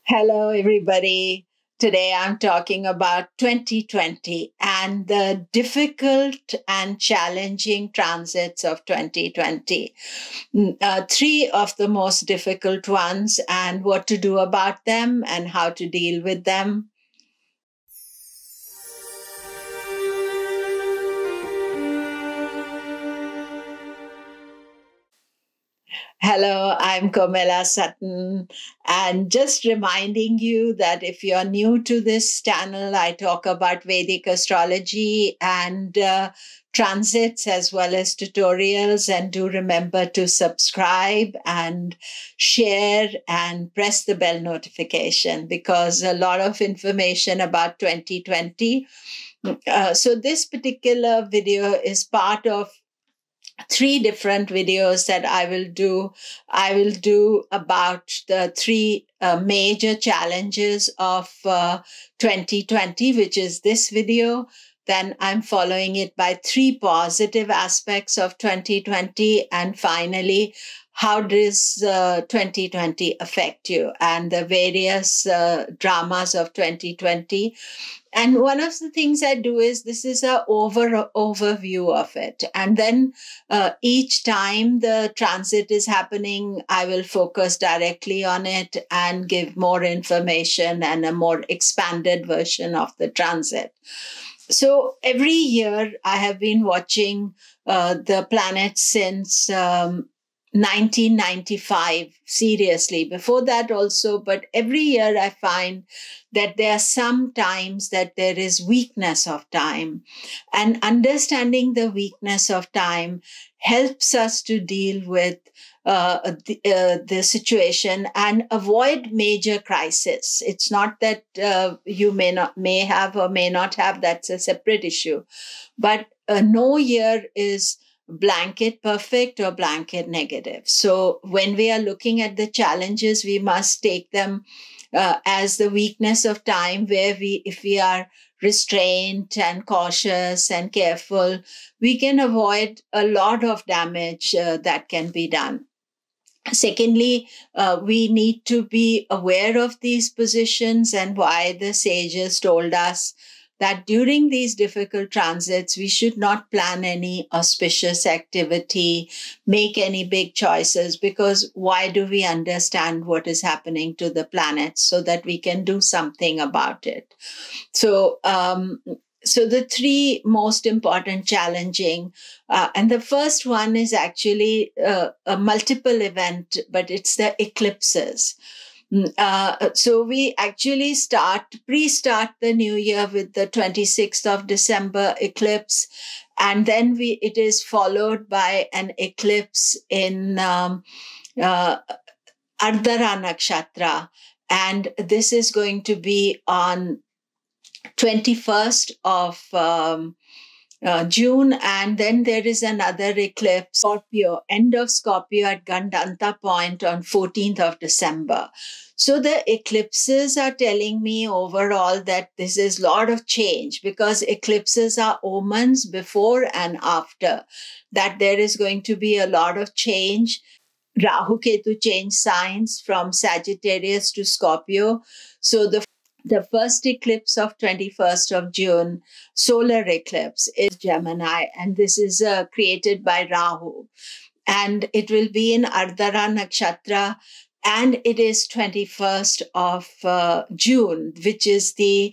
Hello, everybody. Today I'm talking about 2020 and the difficult and challenging transits of 2020. Three of the most difficult ones, and what to do about them and how to deal with them. Hello, I'm Komilla Sutton, and just reminding you that if you're new to this channel, I talk about Vedic astrology and transits as well as tutorials. And do remember to subscribe and share and press the bell notification because a lot of information about 2020. So this particular video is part of three different videos that I will do. I will do about the three major challenges of 2020, which is this video. Then I'm following it by three positive aspects of 2020. And finally, how does 2020 affect you and the various dramas of 2020? And one of the things I do is this is an overview of it. And then each time the transit is happening, I will focus directly on it and give more information and a more expanded version of the transit. So every year I have been watching the planet since 1995, seriously. Before that also, but every year I find that there are some times that there is weakness of time. And understanding the weakness of time helps us to deal with the situation and avoid major crisis. It's not that you may have or may not have, that's a separate issue. But no year is blanket perfect or blanket negative. So when we are looking at the challenges, we must take them as the weakness of time, where if we are restrained and cautious and careful, we can avoid a lot of damage that can be done. Secondly, we need to be aware of these positions and why the sages told us that during these difficult transits, we should not plan any auspicious activity, make any big choices, because why do we understand what is happening to the planet so that we can do something about it? So the three most important challenging, and the first one is actually a multiple event, but it's the eclipses. So we actually pre-start the new year with the 26th of December eclipse. And then it is followed by an eclipse in Ardhara Nakshatra. And this is going to be on 21st of June, and then there is another eclipse, Scorpio, end of Scorpio at Gandanta point on 14th of December. So the eclipses are telling me overall that this is a lot of change, because eclipses are omens before and after, that there is going to be a lot of change. Rahu Ketu change signs from Sagittarius to Scorpio. So the first eclipse of 21st of June, solar eclipse, is Gemini, and this is created by Rahu. And it will be in Ardhara Nakshatra, and it is 21st of June, which is the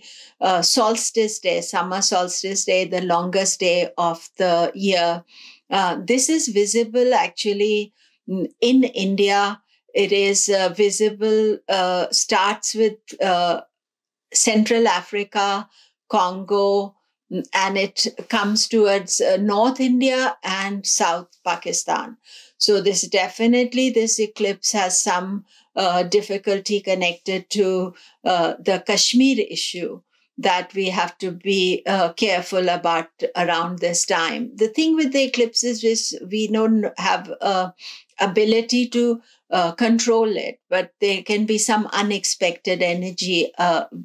solstice day, summer solstice day, the longest day of the year. This is visible actually in India. It is visible, starts with Central Africa, Congo, and it comes towards North India and South Pakistan. So this eclipse has some difficulty connected to the Kashmir issue that we have to be careful about around this time. The thing with the eclipses is we don't have ability to control it, but there can be some unexpected energy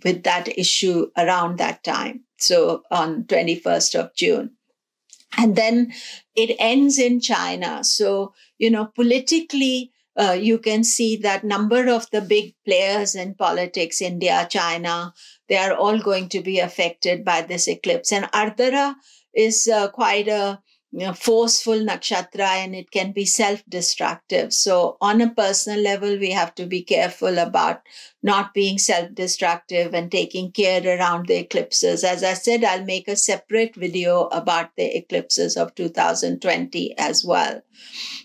with that issue around that time. So on 21st of June. And then it ends in China. So, politically, you can see that number of the big players in politics, India, China, they are all going to be affected by this eclipse. And Ardhara is quite a forceful nakshatra, and it can be self-destructive. So on a personal level, we have to be careful about not being self-destructive and taking care around the eclipses. As I said, I'll make a separate video about the eclipses of 2020 as well.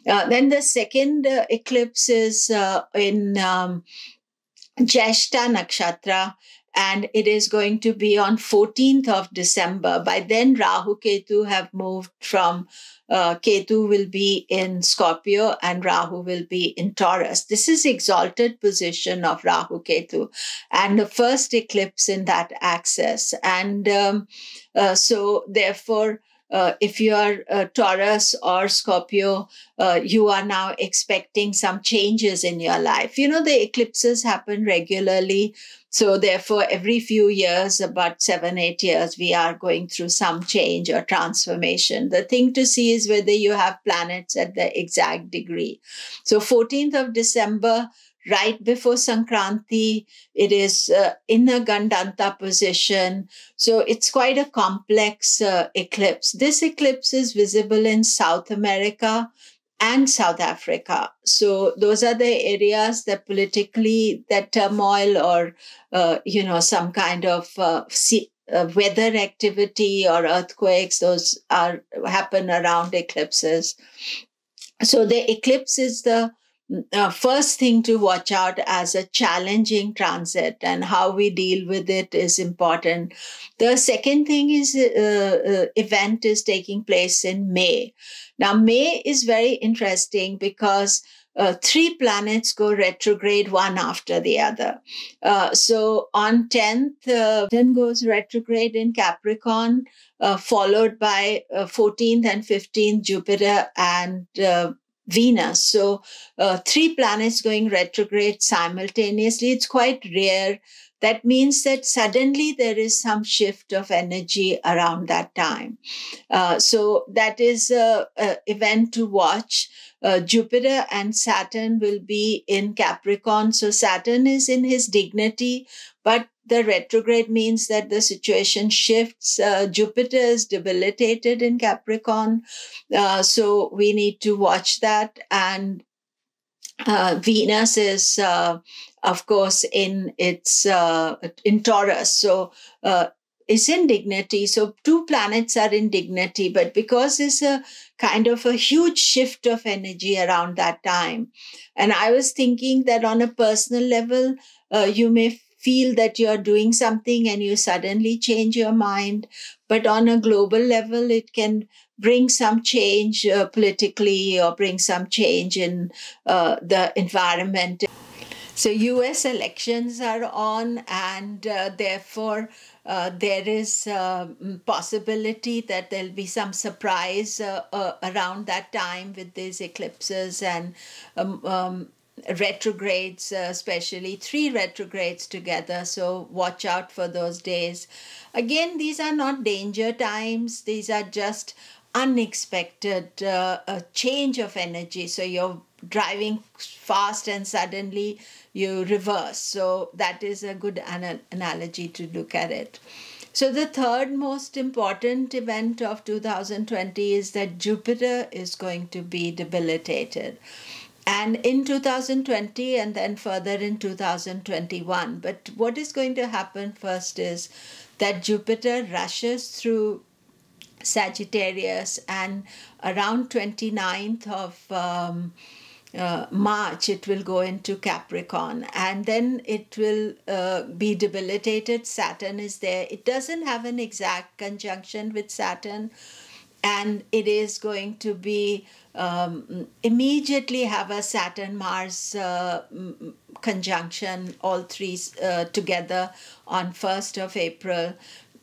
Then the second eclipse is in Jyeshta Nakshatra, and it is going to be on 14th of December. By then, Rahu Ketu have moved from, Ketu will be in Scorpio and Rahu will be in Taurus. This is exalted position of Rahu Ketu and the first eclipse in that axis. And so therefore, if you are Taurus or Scorpio, you are now expecting some changes in your life. You know, the eclipses happen regularly. So therefore, every few years, about 7-8 years, we are going through some change or transformation. The thing to see is whether you have planets at the exact degree. So 14th of December, right before Sankranti, it is in a Gandanta position. So it's quite a complex eclipse. This eclipse is visible in South America and South Africa. So those are the areas that politically, that turmoil or, some kind of weather activity or earthquakes, those happen around eclipses. So the eclipse is the first thing to watch out as a challenging transit, and how we deal with it is important. The second thing is event is taking place in May. Now, May is very interesting because 3 planets go retrograde one after the other. So on 10th, Saturn goes retrograde in Capricorn, followed by 14th and 15th Jupiter and Venus. So 3 planets going retrograde simultaneously. It's quite rare. That means that suddenly there is some shift of energy around that time. So that is an event to watch. Jupiter and Saturn will be in Capricorn. So Saturn is in his dignity, but the retrograde means that the situation shifts. Jupiter is debilitated in Capricorn. So we need to watch that. And Venus is, of course, in Taurus. So is in dignity. So 2 planets are in dignity, but because there's a kind of a huge shift of energy around that time. And I was thinking that on a personal level, you may feel that you're doing something and you suddenly change your mind. But on a global level, it can bring some change politically, or bring some change in the environment. So US elections are on, and therefore there is possibility that there'll be some surprise around that time with these eclipses and retrogrades, especially 3 retrogrades together. So watch out for those days. Again, these are not danger times. These are just unexpected change of energy. So you're driving fast and suddenly you reverse. So that is a good analogy to look at it. So the third most important event of 2020 is that Jupiter is going to be debilitated. And in 2020 and then further in 2021. But what is going to happen first is that Jupiter rushes through Sagittarius, and around 29th of March, it will go into Capricorn, and then it will be debilitated. Saturn is there. It doesn't have an exact conjunction with Saturn, and it is going to be immediately have a Saturn-Mars conjunction, all 3 together on 1st of April.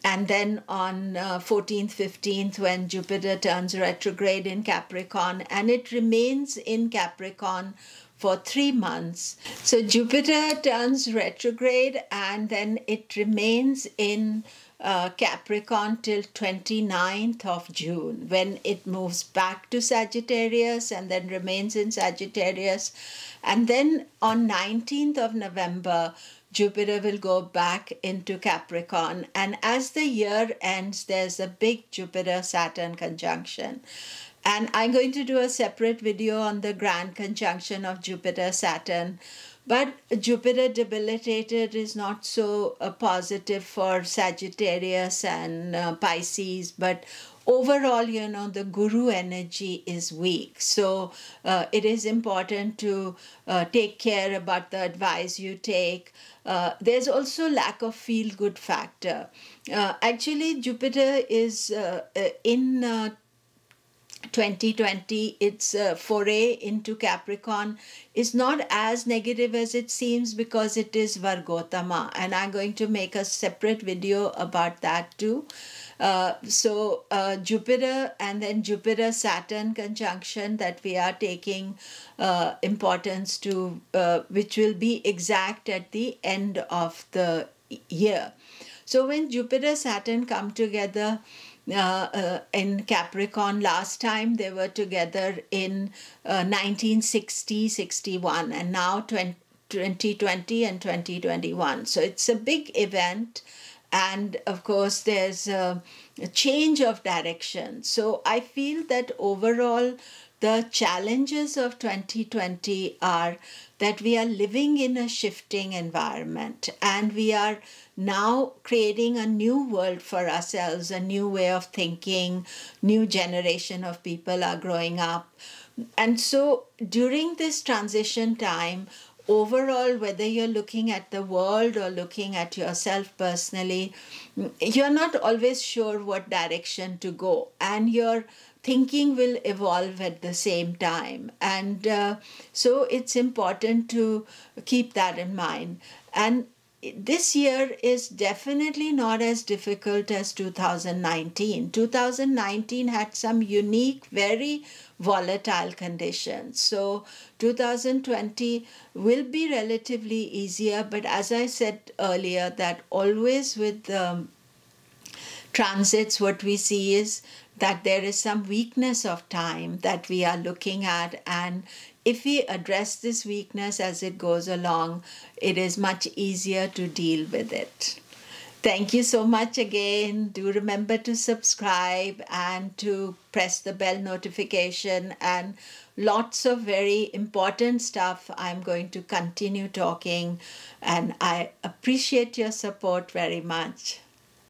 And then on 14th, 15th, when Jupiter turns retrograde in Capricorn, and it remains in Capricorn for 3 months. So Jupiter turns retrograde and then it remains in Capricorn till 29th of June, when it moves back to Sagittarius and then remains in Sagittarius. And then on 19th of November, Jupiter will go back into Capricorn. And as the year ends, there's a big Jupiter-Saturn conjunction. And I'm going to do a separate video on the grand conjunction of Jupiter-Saturn. But Jupiter debilitated is not so positive for Sagittarius and Pisces. But overall, you know, the guru energy is weak. So it is important to take care about the advice you take. There's also lack of feel-good factor. Actually, Jupiter is in 2020, its foray into Capricorn is not as negative as it seems because it is Vargotama, and I'm going to make a separate video about that too. So Jupiter and then Jupiter-Saturn conjunction that we are taking importance to, which will be exact at the end of the year. So when Jupiter-Saturn come together, in Capricorn, last time they were together in 1960-61 and now 2020 and 2021. So it's a big event, and of course there's a change of direction. So I feel that overall the challenges of 2020 are that we are living in a shifting environment and we are now creating a new world for ourselves, a new way of thinking, new generation of people are growing up. And so during this transition time, overall, whether you're looking at the world or looking at yourself personally, you're not always sure what direction to go, and your thinking will evolve at the same time. And so it's important to keep that in mind. And this year is definitely not as difficult as 2019. 2019 had some unique, very volatile conditions. So 2020 will be relatively easier, but as I said earlier, that always with transits, what we see is that there is some weakness of time that we are looking at, and if we address this weakness as it goes along, it is much easier to deal with it. Thank you so much again. Do remember to subscribe and to press the bell notification, and lots of very important stuff I'm going to continue talking, and I appreciate your support very much.